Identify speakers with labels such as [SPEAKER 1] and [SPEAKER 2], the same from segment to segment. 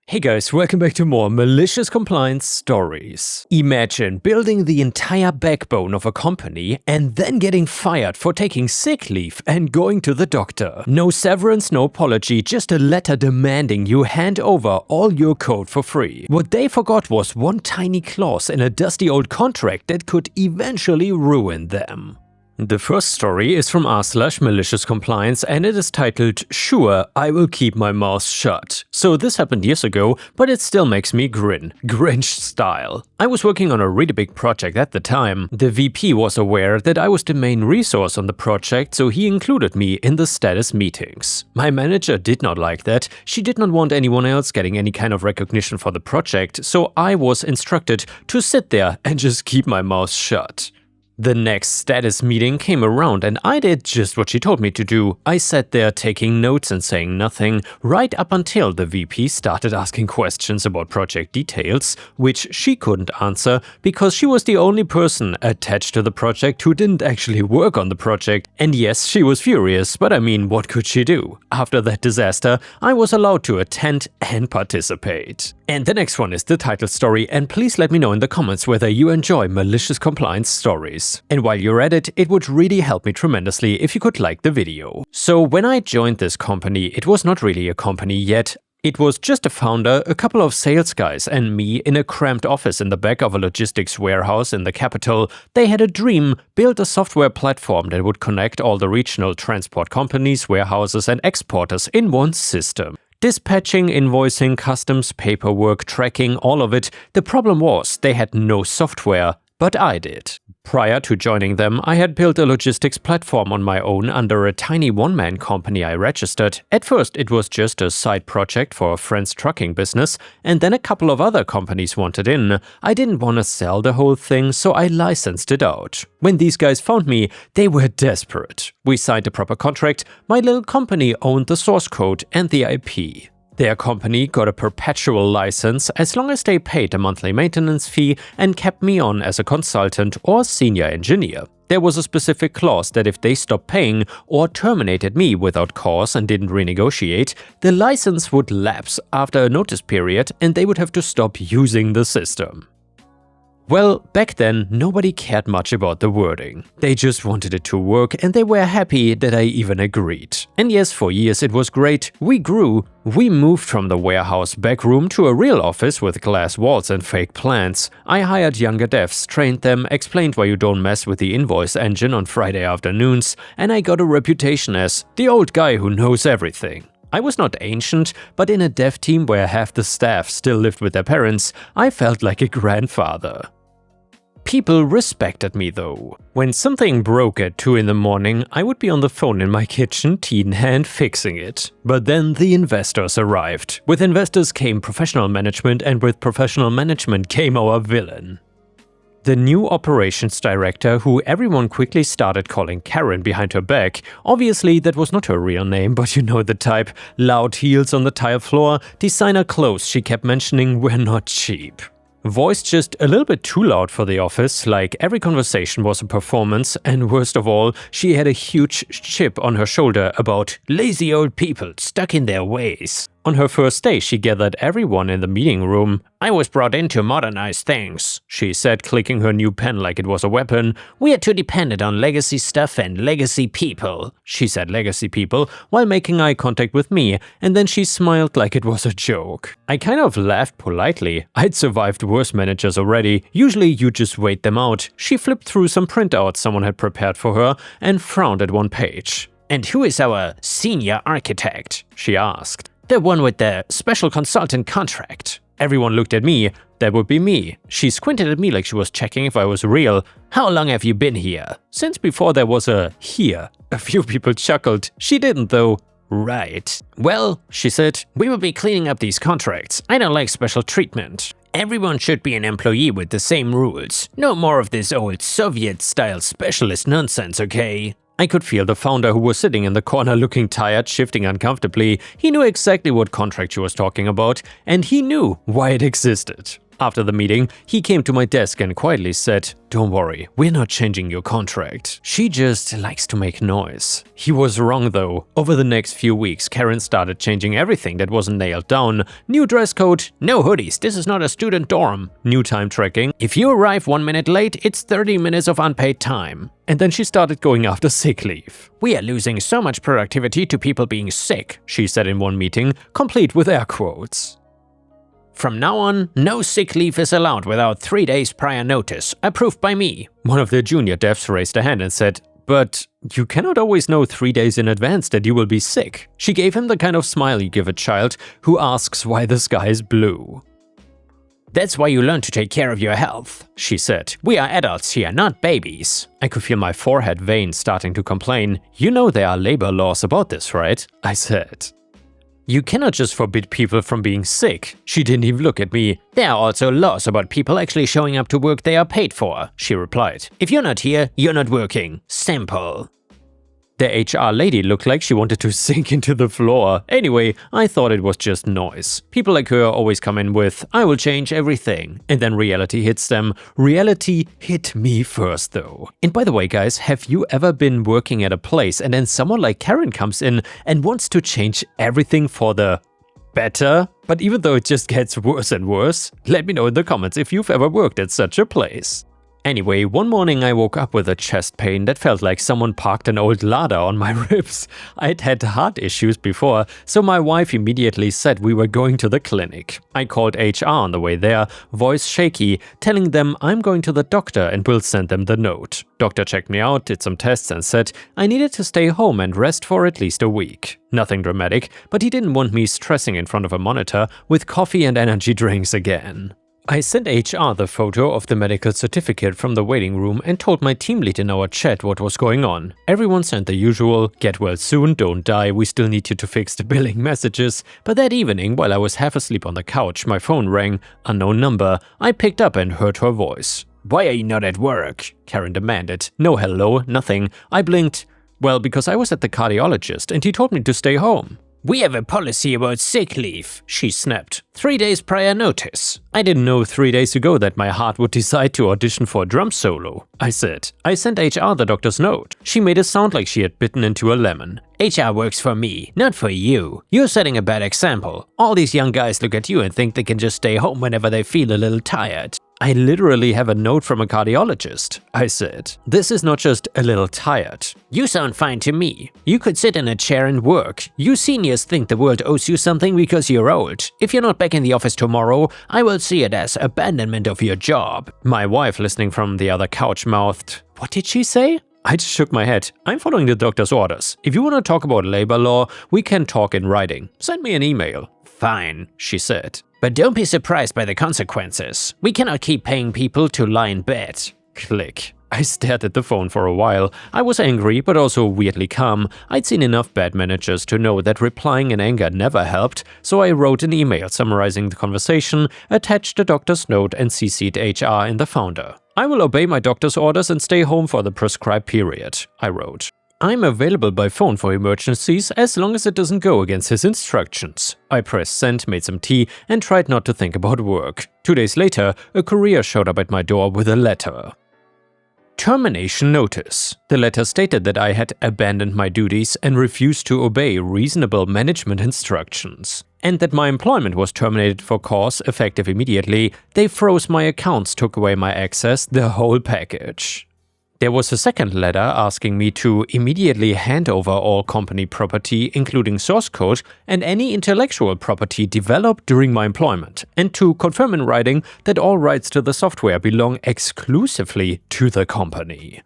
[SPEAKER 1] Hey guys, welcome back to more malicious compliance stories. Imagine building the entire backbone of a company and then getting fired for taking sick leave and going to the doctor. No severance, no apology, just a letter demanding you hand over all your code for free. What they forgot was one tiny clause in a dusty old contract that could eventually ruin them. The first story is from r/maliciouscompliance and it is titled, "Sure, I will keep my mouth shut." So this happened years ago, but it still makes me grin, Grinch style. I was working on a really big project at the time. The VP was aware that I was the main resource on the project, so he included me in the status meetings. My manager did not like that. She did not want anyone else getting any kind of recognition for the project, so I was instructed to sit there and just keep my mouth shut. The next status meeting came around and I did just what she told me to do. I sat there taking notes and saying nothing, right up until the VP started asking questions about project details, which she couldn't answer because she was the only person attached to the project who didn't actually work on the project. And yes, she was furious, but I mean, what could she do? After that disaster, I was allowed to attend and participate. And the next one is the title story, and please let me know in the comments whether you enjoy malicious compliance stories. And while you're at it, it would really help me tremendously if you could like the video. So when I joined this company, it was not really a company yet. It was just a founder, a couple of sales guys, and me in a cramped office in the back of a logistics warehouse in the capital. They had a dream, build a software platform that would connect all the regional transport companies, warehouses and exporters in one system. Dispatching, invoicing, customs, paperwork, tracking, all of it. The problem was they had no software, but I did. Prior to joining them, I had built a logistics platform on my own under a tiny one-man company I registered. At first, it was just a side project for a friend's trucking business, and then a couple of other companies wanted in. I didn't want to sell the whole thing, so I licensed it out. When these guys found me, they were desperate. We signed a proper contract. My little company owned the source code and the IP. Their company got a perpetual license as long as they paid a monthly maintenance fee and kept me on as a consultant or senior engineer. There was a specific clause that if they stopped paying or terminated me without cause and didn't renegotiate, the license would lapse after a notice period and they would have to stop using the system. Well, back then, nobody cared much about the wording. They just wanted it to work and they were happy that I even agreed. And yes, for years it was great. We grew. We moved from the warehouse back room to a real office with glass walls and fake plants. I hired younger devs, trained them, explained why you don't mess with the invoice engine on Friday afternoons, and I got a reputation as the old guy who knows everything. I was not ancient, but in a dev team where half the staff still lived with their parents, I felt like a grandfather. People respected me though. When something broke at 2 in the morning, I would be on the phone in my kitchen, tea in hand, fixing it. But then the investors arrived. With investors came professional management, and with professional management came our villain. The new operations director, who everyone quickly started calling Karen behind her back. Obviously that was not her real name, but you know the type. Loud heels on the tile floor, designer clothes she kept mentioning were not cheap. Voice just a little bit too loud for the office, like every conversation was a performance, and worst of all, she had a huge chip on her shoulder about lazy old people stuck in their ways. On her first day, she gathered everyone in the meeting room. "I was brought in to modernize things," she said, clicking her new pen like it was a weapon. "We are too dependent on legacy stuff and legacy people." She said legacy people while making eye contact with me, and then she smiled like it was a joke. I kind of laughed politely. I'd survived worse managers already. Usually you just wait them out. She flipped through some printouts someone had prepared for her and frowned at one page. "And who is our senior architect?" she asked. "The one with the special consultant contract." Everyone looked at me. That would be me. She squinted at me like she was checking if I was real. "How long have you been here?" Since before there was a here. A few people chuckled. She didn't though. "Right. Well," she said, "we will be cleaning up these contracts. I don't like special treatment. Everyone should be an employee with the same rules. No more of this old Soviet-style specialist nonsense, okay?" I could feel the founder, who was sitting in the corner looking tired, shifting uncomfortably. He knew exactly what contract she was talking about, and he knew why it existed. After the meeting, he came to my desk and quietly said, "Don't worry, we're not changing your contract. She just likes to make noise." He was wrong though. Over the next few weeks, Karen started changing everything that wasn't nailed down. New dress code, no hoodies, this is not a student dorm. New time tracking, if you arrive 1 minute late, it's 30 minutes of unpaid time. And then she started going after sick leave. "We are losing so much productivity to people being sick," she said in one meeting, complete with air quotes. "From now on, no sick leave is allowed without 3 days prior notice, approved by me." One of the junior devs raised a hand and said, "But you cannot always know 3 days in advance that you will be sick." She gave him the kind of smile you give a child who asks why the sky is blue. "That's why you learn to take care of your health," she said. "We are adults here, not babies." I could feel my forehead veins starting to complain. "You know there are labor laws about this, right?" I said. "You cannot just forbid people from being sick." She didn't even look at me. "There are also laws about people actually showing up to work they are paid for," she replied. "If you're not here, you're not working. Simple." The HR lady looked like she wanted to sink into the floor. Anyway, I thought it was just noise. People like her always come in with, "I will change everything." And then reality hits them. Reality hit me first though. And by the way guys, have you ever been working at a place and then someone like Karen comes in and wants to change everything for the better? But even though it just gets worse and worse, let me know in the comments if you've ever worked at such a place. Anyway, one morning I woke up with a chest pain that felt like someone parked an old Lada on my ribs. I'd had heart issues before, so my wife immediately said we were going to the clinic. I called HR on the way there, voice shaky, telling them I'm going to the doctor and will send them the note. Doctor checked me out, did some tests and said I needed to stay home and rest for at least a week. Nothing dramatic, but he didn't want me stressing in front of a monitor with coffee and energy drinks again. I sent HR the photo of the medical certificate from the waiting room and told my team lead in our chat what was going on. Everyone sent the usual, "Get well soon, don't die, we still need you to fix the billing" messages. But that evening, while I was half asleep on the couch, my phone rang, unknown number. I picked up and heard her voice. "Why are you not at work?" Karen demanded. No hello, nothing. I blinked. Well, because I was at the cardiologist and he told me to stay home. "We have a policy about sick leave," she snapped. 3 days prior notice." I didn't know 3 days ago that my heart would decide to audition for a drum solo, I said. I sent HR the doctor's note. She made it sound like she had bitten into a lemon. "HR works for me, not for you. You're setting a bad example. All these young guys look at you and think they can just stay home whenever they feel a little tired." "I literally have a note from a cardiologist," I said. "This is not just a little tired." "You sound fine to me. You could sit in a chair and work. You seniors think the world owes you something because you're old. If you're not back in the office tomorrow, I will see it as abandonment of your job." My wife, listening from the other couch, mouthed, "What did she say?" I just shook my head. "I'm following the doctor's orders. If you want to talk about labor law, we can talk in writing. Send me an email." "Fine," she said. "But don't be surprised by the consequences. We cannot keep paying people to lie in bed." Click. I stared at the phone for a while. I was angry, but also weirdly calm. I'd seen enough bad managers to know that replying in anger never helped, so I wrote an email summarizing the conversation, attached the doctor's note and CC'd HR and the founder. "I will obey my doctor's orders and stay home for the prescribed period," I wrote. "I'm available by phone for emergencies as long as it doesn't go against his instructions." I pressed send, made some tea, and tried not to think about work. 2 days later, a courier showed up at my door with a letter. Termination notice. The letter stated that I had abandoned my duties and refused to obey reasonable management instructions, and that my employment was terminated for cause effective immediately. They froze my accounts, took away my access, the whole package. There was a second letter asking me to immediately hand over all company property, including source code and any intellectual property developed during my employment, and to confirm in writing that all rights to the software belong exclusively to the company.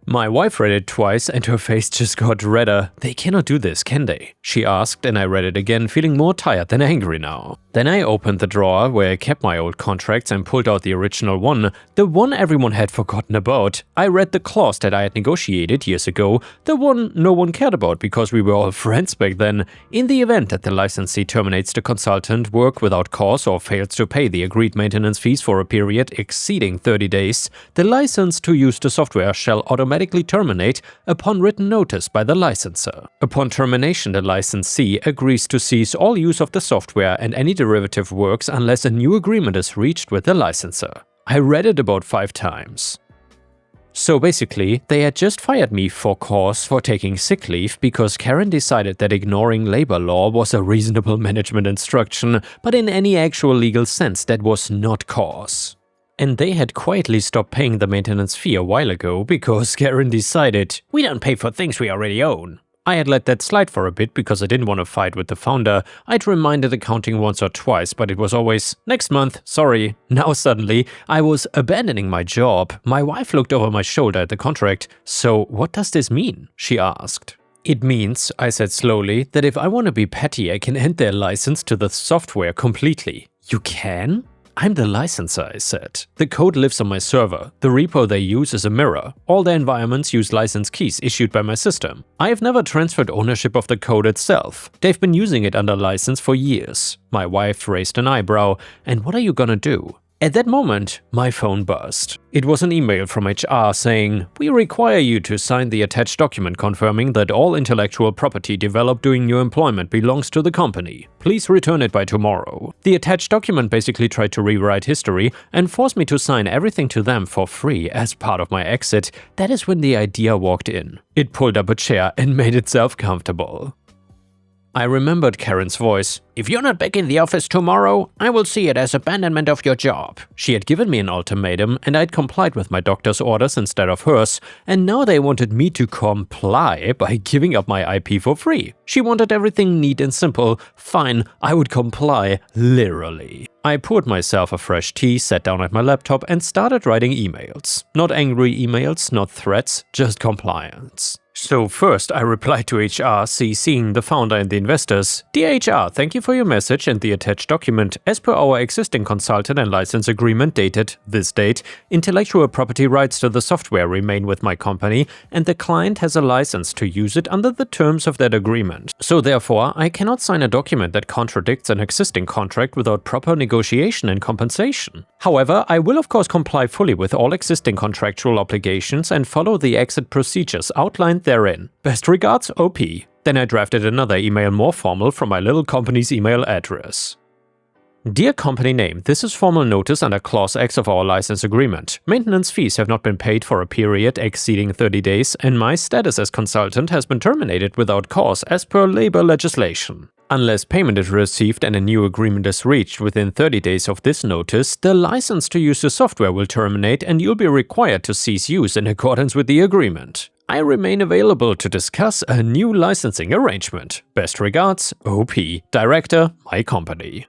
[SPEAKER 1] My wife read it twice and her face just got redder. "They cannot do this, can they?" she asked, and I read it again, feeling more tired than angry now. Then I opened the drawer where I kept my old contracts and pulled out the original one, the one everyone had forgotten about. I read the clause that I had negotiated years ago, the one no one cared about because we were all friends back then. In the event that the licensee terminates the consultant work without cause or fails to pay the agreed maintenance fees for a period exceeding 30 days, the license to use the software shall automatically automatically terminate upon written notice by the licensor. Upon termination, the licensee agrees to cease all use of the software and any derivative works unless a new agreement is reached with the licensor. I read it about 5 times. So basically, they had just fired me for cause for taking sick leave because Karen decided that ignoring labor law was a reasonable management instruction, but in any actual legal sense that was not cause. And they had quietly stopped paying the maintenance fee a while ago because Karen decided, "We don't pay for things we already own." I had let that slide for a bit because I didn't want to fight with the founder. I'd reminded accounting once or twice, but it was always, "Next month, sorry." Now suddenly, I was abandoning my job. My wife looked over my shoulder at the contract. "So what does this mean?" she asked. "It means," I said slowly, "that if I want to be petty, I can end their license to the software completely." "You can?" "I'm the licensor," I said. "The code lives on my server. The repo they use is a mirror. All their environments use license keys issued by my system. I have never transferred ownership of the code itself. They've been using it under license for years." My wife raised an eyebrow. "And what are you gonna do?" At that moment, my phone buzzed. It was an email from HR saying, "We require you to sign the attached document confirming that all intellectual property developed during your employment belongs to the company. Please return it by tomorrow." The attached document basically tried to rewrite history and force me to sign everything to them for free as part of my exit. That is when the idea walked in. It pulled up a chair and made itself comfortable. I remembered Karen's voice. "If you're not back in the office tomorrow, I will see it as abandonment of your job." She had given me an ultimatum and I'd complied with my doctor's orders instead of hers, and now they wanted me to comply by giving up my IP for free. She wanted everything neat and simple. Fine, I would comply, literally. I poured myself a fresh tea, sat down at my laptop and started writing emails. Not angry emails, not threats, just compliance. So first I replied to HR CCing the founder and the investors. "Dear HR, thank you for your message and the attached document. As per our existing consultant and license agreement dated this date, intellectual property rights to the software remain with my company and the client has a license to use it under the terms of that agreement. So therefore, I cannot sign a document that contradicts an existing contract without proper negotiation and compensation. However, I will of course comply fully with all existing contractual obligations and follow the exit procedures outlined therein. Best regards, OP." Then I drafted another email more formal from my little company's email address. "Dear company name, this is formal notice under Clause X of our license agreement. Maintenance fees have not been paid for a period exceeding 30 days and my status as consultant has been terminated without cause as per labor legislation. Unless payment is received and a new agreement is reached within 30 days of this notice, the license to use the software will terminate and you'll be required to cease use in accordance with the agreement. I remain available to discuss a new licensing arrangement. Best regards, OP, Director, my company."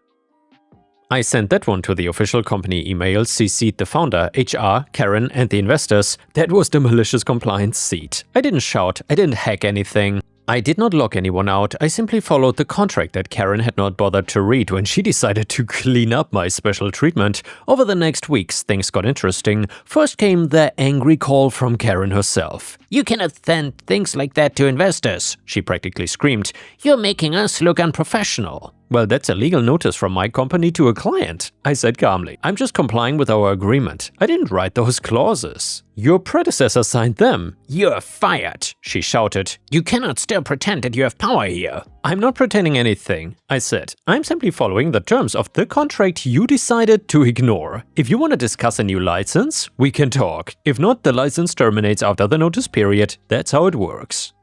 [SPEAKER 1] I sent that one to the official company email, CC'd the founder, HR, Karen and the investors. That was the malicious compliance seat. I didn't shout, I didn't hack anything. I did not lock anyone out, I simply followed the contract that Karen had not bothered to read when she decided to clean up my special treatment. Over the next weeks, things got interesting. First came the angry call from Karen herself. "You cannot send things like that to investors," she practically screamed. "You're making us look unprofessional." "Well, that's a legal notice from my company to a client," I said calmly. "I'm just complying with our agreement. I didn't write those clauses. Your predecessor signed them." "You're fired," she shouted. "You cannot still pretend that you have power here." "I'm not pretending anything," I said. "I'm simply following the terms of the contract you decided to ignore. If you want to discuss a new license, we can talk. If not, the license terminates after the notice period. That's how it works."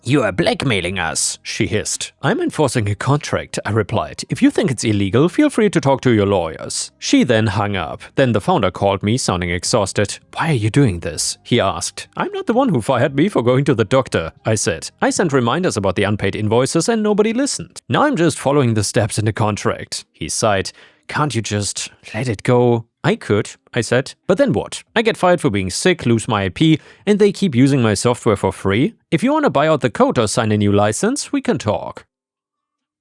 [SPEAKER 1] "You are blackmailing us," she hissed. "I'm enforcing a contract," I replied. "If you think it's illegal, feel free to talk to your lawyers." She then hung up. Then the founder called me, sounding exhausted. "Why are you doing this?" he asked. "I'm not the one who fired me for going to the doctor," I said. "I sent reminders about the unpaid invoices and nobody listened. Now I'm just following the steps in the contract." He sighed. "Can't you just let it go?" "I could," I said. "But then what? I get fired for being sick, lose my IP, and they keep using my software for free? If you want to buy out the code or sign a new license, we can talk."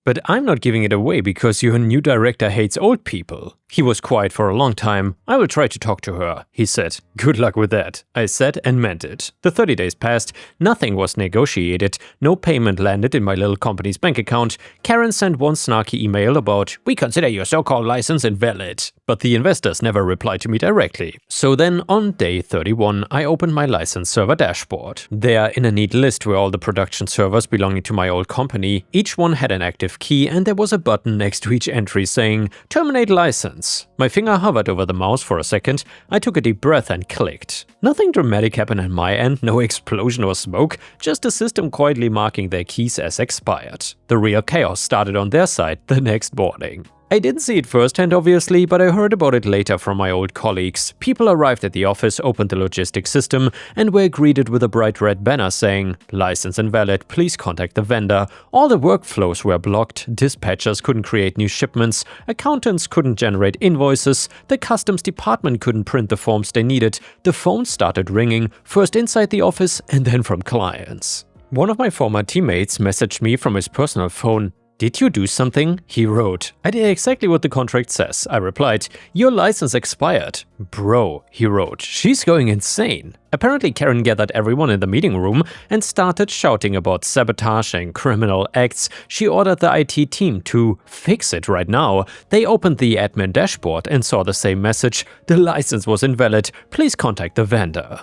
[SPEAKER 1] "But I'm not giving it away because your new director hates old people." He was quiet for a long time. "I will try to talk to her," he said. "Good luck with that," I said and meant it. The 30 days passed, nothing was negotiated, no payment landed in my little company's bank account. Karen sent one snarky email about, "We consider your so-called license invalid." but the investors never replied to me directly. So then, on day 31, I opened my license server dashboard. There, in a neat list were all the production servers belonging to my old company. Each one had an active key, and there was a button next to each entry saying, "Terminate license." My finger hovered over the mouse for a second. I took a deep breath and clicked. Nothing dramatic happened on my end, no explosion or smoke, just a system quietly marking their keys as expired. The real chaos started on their side the next morning. I didn't see it firsthand obviously, but I heard about it later from my old colleagues. People arrived at the office, opened the logistics system, and were greeted with a bright red banner saying, "License invalid, please contact the vendor." All the workflows were blocked, dispatchers couldn't create new shipments, accountants couldn't generate invoices, the customs department couldn't print the forms they needed, the phones started ringing, first inside the office and then from clients. One of my former teammates messaged me from his personal phone. "Did you do something?" he wrote. "I did exactly what the contract says," I replied. "Your license expired." "Bro," he wrote, "she's going insane." Apparently Karen gathered everyone in the meeting room and started shouting about sabotage and criminal acts. She ordered the IT team to fix it right now. They opened the admin dashboard and saw the same message. "The license was invalid. Please contact the vendor."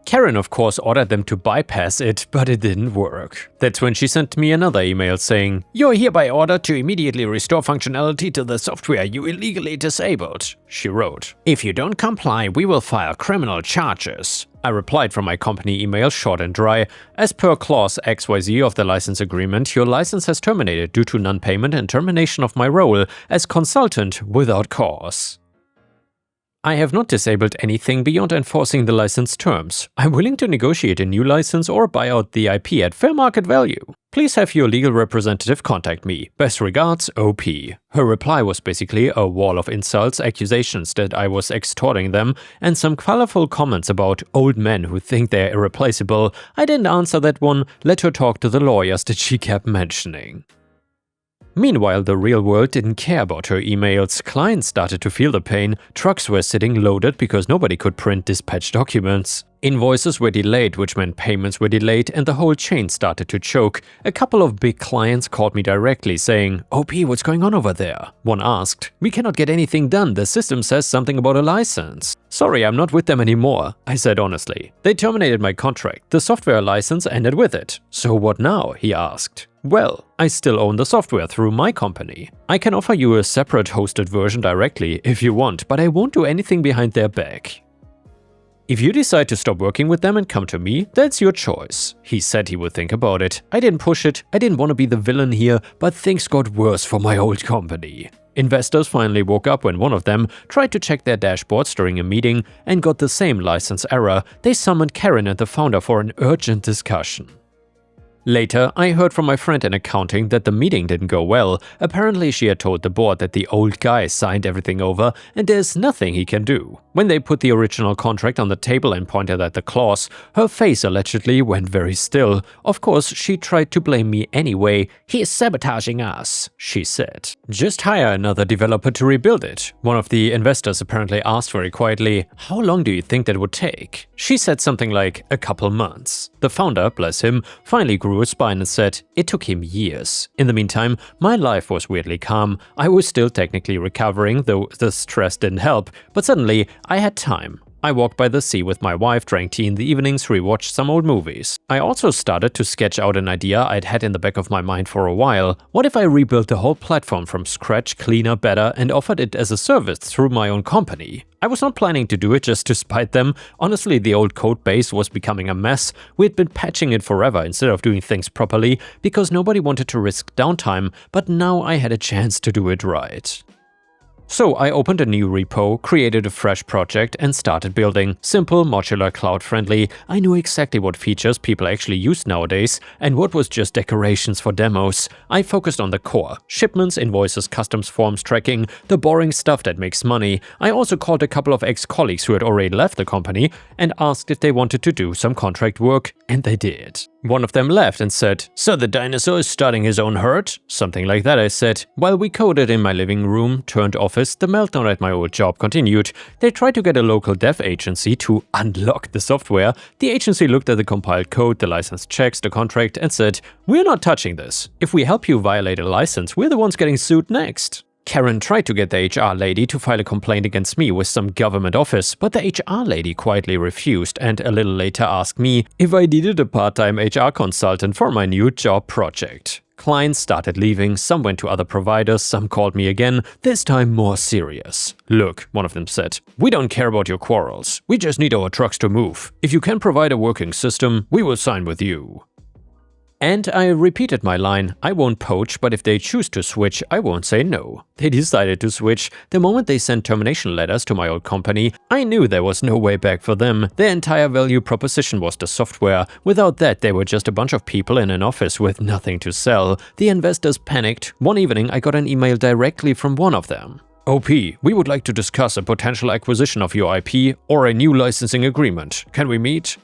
[SPEAKER 1] Karen, of course, ordered them to bypass it, but it didn't work. That's when she sent me another email saying, "You're hereby ordered to immediately restore functionality to the software you illegally disabled," she wrote. "If you don't comply, we will file criminal charges." I replied from my company email short and dry. "As per clause XYZ of the license agreement, your license has terminated due to non-payment and termination of my role as consultant without cause." I have not disabled anything beyond enforcing the license terms. I'm willing to negotiate a new license or buy out the IP at fair market value. Please have your legal representative contact me. Best regards, OP. Her reply was basically a wall of insults, accusations that I was extorting them, and some colorful comments about old men who think they're irreplaceable. I didn't answer that one, let her talk to the lawyers that she kept mentioning. Meanwhile, the real world didn't care about her emails. Clients started to feel the pain. Trucks were sitting loaded because nobody could print dispatch documents. Invoices were delayed, which meant payments were delayed, and the whole chain started to choke. A couple of big clients called me directly saying, "OP, what's going on over there?" One asked, "We cannot get anything done. The system says something about a license." "Sorry, I'm not with them anymore," I said honestly. "They terminated my contract. The software license ended with it." "So what now?" he asked. "Well, I still own the software through my company. I can offer you a separate hosted version directly if you want, but I won't do anything behind their back. If you decide to stop working with them and come to me, that's your choice." He said he would think about it. I didn't push it. I didn't want to be the villain here, but things got worse for my old company. Investors finally woke up when one of them tried to check their dashboards during a meeting and got the same license error. They summoned Karen and the founder for an urgent discussion. Later, I heard from my friend in accounting that the meeting didn't go well. Apparently she had told the board that the old guy signed everything over and there's nothing he can do. When they put the original contract on the table and pointed at the clause, her face allegedly went very still. Of course, she tried to blame me anyway. "He's sabotaging us," she said. "Just hire another developer to rebuild it." One of the investors apparently asked very quietly, "How long do you think that would take?" She said something like a couple months. The founder, bless him, finally grew a spine and said it took him years. In the meantime, my life was weirdly calm. I was still technically recovering, though the stress didn't help, but suddenly I had time. I walked by the sea with my wife, drank tea in the evenings, rewatched some old movies. I also started to sketch out an idea I'd had in the back of my mind for a while. What if I rebuilt the whole platform from scratch, cleaner, better, and offered it as a service through my own company? I was not planning to do it just to spite them. Honestly, the old code base was becoming a mess. We had been patching it forever instead of doing things properly because nobody wanted to risk downtime, but now I had a chance to do it right. So I opened a new repo, created a fresh project, and started building. Simple, modular, cloud-friendly. I knew exactly what features people actually use nowadays and what was just decorations for demos. I focused on the core: shipments, invoices, customs forms, tracking, the boring stuff that makes money. I also called a couple of ex-colleagues who had already left the company and asked if they wanted to do some contract work, and they did. One of them laughed and said, "So the dinosaur is starting his own herd?" Something like that, I said. While we coded in my living room turned office, the meltdown at my old job continued. They tried to get a local dev agency to unlock the software. The agency looked at the compiled code, the license checks, the contract, and said, "We're not touching this. If we help you violate a license, we're the ones getting sued next." Karen tried to get the HR lady to file a complaint against me with some government office, but the HR lady quietly refused and a little later asked me if I needed a part-time HR consultant for my new job project. Clients started leaving, some went to other providers, some called me again, this time more serious. "Look," one of them said, "we don't care about your quarrels. We just need our trucks to move. If you can provide a working system, we will sign with you." And I repeated my line, I won't poach, but if they choose to switch, I won't say no. They decided to switch. The moment they sent termination letters to my old company, I knew there was no way back for them. Their entire value proposition was the software. Without that, they were just a bunch of people in an office with nothing to sell. The investors panicked. One evening, I got an email directly from one of them. "OP, we would like to discuss a potential acquisition of your IP or a new licensing agreement. Can we meet?"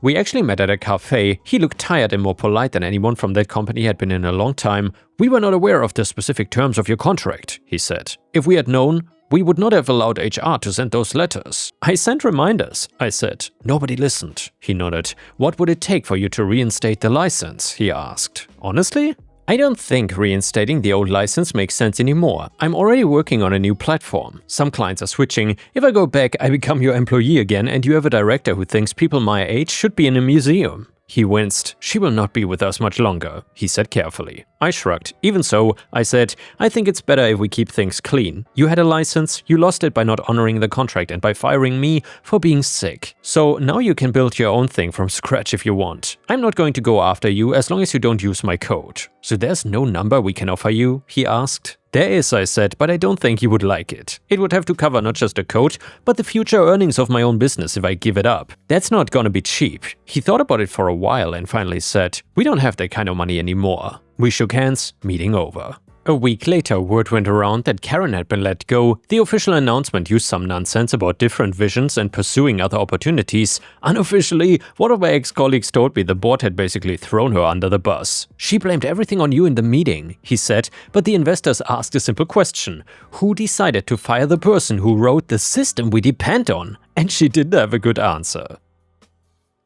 [SPEAKER 1] We actually met at a cafe. He looked tired and more polite than anyone from that company had been in a long time. "We were not aware of the specific terms of your contract," he said. "If we had known, we would not have allowed HR to send those letters." "I sent reminders," I said. "Nobody listened," he nodded. "What would it take for you to reinstate the license?" he asked. "Honestly? I don't think reinstating the old license makes sense anymore. I'm already working on a new platform. Some clients are switching. If I go back, I become your employee again and you have a director who thinks people my age should be in a museum." He winced. "She will not be with us much longer," he said carefully. I shrugged. "Even so," I said, "I think it's better if we keep things clean. You had a license, you lost it by not honoring the contract and by firing me for being sick. So now you can build your own thing from scratch if you want. I'm not going to go after you as long as you don't use my code." "So there's no number we can offer you?" he asked. "There is," I said, "but I don't think you would like it. It would have to cover not just the code, but the future earnings of my own business if I give it up. That's not gonna be cheap." He thought about it for a while and finally said, "We don't have that kind of money anymore." We shook hands, meeting over. A week later, word went around that Karen had been let go. The official announcement used some nonsense about different visions and pursuing other opportunities. Unofficially, one of my ex-colleagues told me the board had basically thrown her under the bus. "She blamed everything on you in the meeting," he said, but the investors asked a simple question. Who decided to fire the person who wrote the system we depend on? And she didn't have a good answer.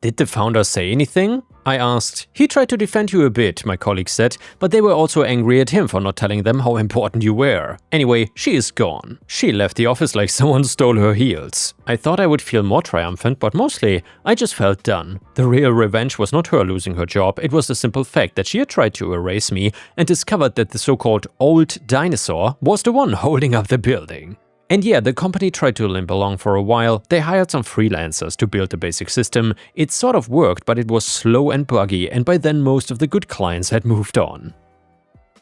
[SPEAKER 1] "Did the founder say anything?" I asked. "He tried to defend you a bit," my colleague said, "but they were also angry at him for not telling them how important you were. Anyway, she is gone. She left the office like someone stole her heels." I thought I would feel more triumphant, but mostly, I just felt done. The real revenge was not her losing her job, it was the simple fact that she had tried to erase me and discovered that the so-called old dinosaur was the one holding up the building. And yeah, the company tried to limp along for a while. They hired some freelancers to build the basic system. It sort of worked, but it was slow and buggy, and by then most of the good clients had moved on.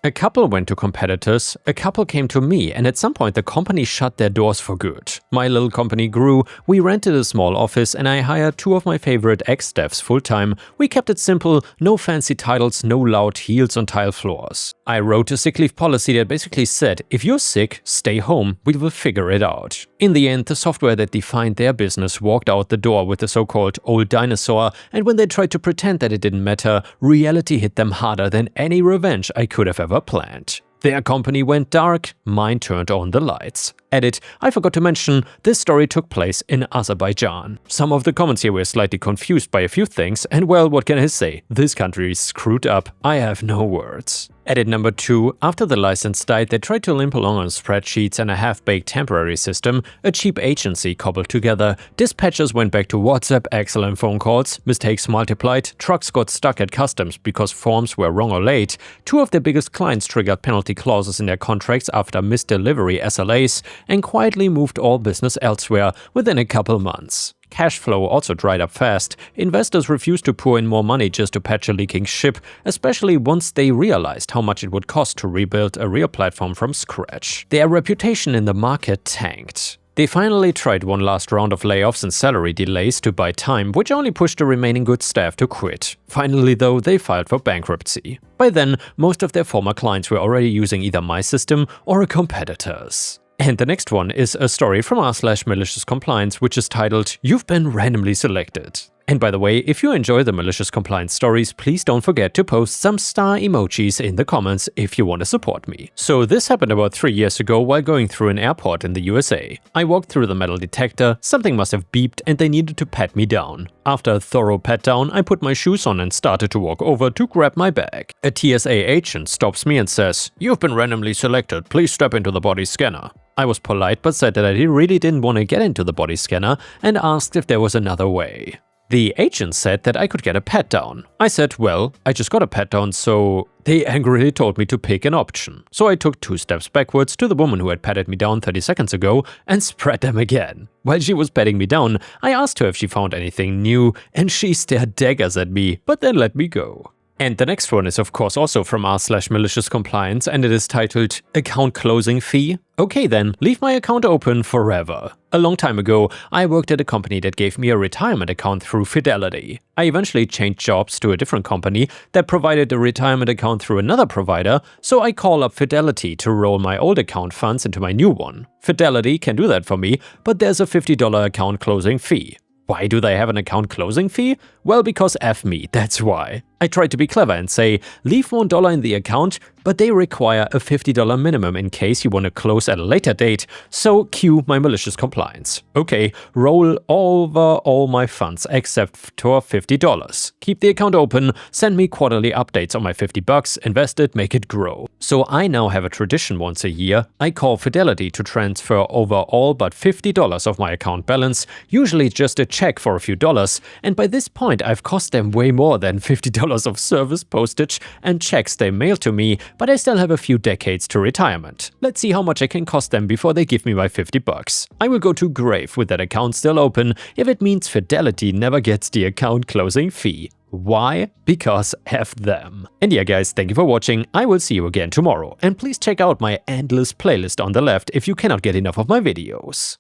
[SPEAKER 1] A couple went to competitors, a couple came to me, and at some point the company shut their doors for good. My little company grew, we rented a small office, and I hired two of my favorite ex-staffs full-time. We kept it simple, no fancy titles, no loud heels on tile floors. I wrote a sick leave policy that basically said, if you're sick, stay home, we will figure it out. In the end, the software that defined their business walked out the door with the so-called old dinosaur, and when they tried to pretend that it didn't matter, reality hit them harder than any revenge I could have ever planned. Their company went dark, mine turned on the lights. Edit, I forgot to mention, this story took place in Azerbaijan. Some of the comments here were slightly confused by a few things, and well, what can I say? This country is screwed up. I have no words. Edit number 2. After the license died, they tried to limp along on spreadsheets and a half-baked temporary system, a cheap agency cobbled together. Dispatchers went back to WhatsApp, Excel and phone calls. Mistakes multiplied. Trucks got stuck at customs because forms were wrong or late. Two of their biggest clients triggered penalty clauses in their contracts after missed delivery SLAs and quietly moved all business elsewhere within a couple months. Cash flow also dried up fast. Investors refused to pour in more money just to patch a leaking ship, especially once they realized how much it would cost to rebuild a real platform from scratch. Their reputation in the market tanked. They finally tried one last round of layoffs and salary delays to buy time, which only pushed the remaining good staff to quit. Finally though, they filed for bankruptcy. By then, most of their former clients were already using either my system or a competitor's. And the next one is a story from r/maliciouscompliance, which is titled, You've been randomly selected. And by the way, if you enjoy the malicious compliance stories, please don't forget to post some star emojis in the comments if you want to support me. So this happened about 3 years ago while going through an airport in the USA. I walked through the metal detector, something must have beeped and they needed to pat me down. After a thorough pat down, I put my shoes on and started to walk over to grab my bag. A TSA agent stops me and says, "You've been randomly selected, please step into the body scanner." I was polite but said that I really didn't want to get into the body scanner and asked if there was another way. The agent said that I could get a pat down. I said, well, I just got a pat down, so they angrily told me to pick an option. So I took 2 steps backwards to the woman who had patted me down 30 seconds ago and spread them again. While she was patting me down, I asked her if she found anything new, and she stared daggers at me, but then let me go. And the next one is of course also from r/maliciouscompliance, and it is titled Account Closing Fee. Okay then, leave my account open forever. A long time ago, I worked at a company that gave me a retirement account through Fidelity. I eventually changed jobs to a different company that provided a retirement account through another provider, so I call up Fidelity to roll my old account funds into my new one. Fidelity can do that for me, but there's a $50 account closing fee. Why do they have an account closing fee? Well, because F me, that's why. I tried to be clever and say, leave $1 in the account, but they require a $50 minimum in case you want to close at a later date, so cue my malicious compliance. Okay, roll over all my funds except for $50. Keep the account open, send me quarterly updates on my $50, invest it, make it grow. So I now have a tradition once a year. I call Fidelity to transfer over all but $50 of my account balance, usually just a check for a few dollars, and by this point I've cost them way more than $50 of service, postage, and checks they mail to me, but I still have a few decades to retirement. Let's see how much I can cost them before they give me my $50. I will go to grave with that account still open if it means Fidelity never gets the account closing fee. Why? Because F them. And yeah guys, thank you for watching, I will see you again tomorrow, and please check out my endless playlist on the left if you cannot get enough of my videos.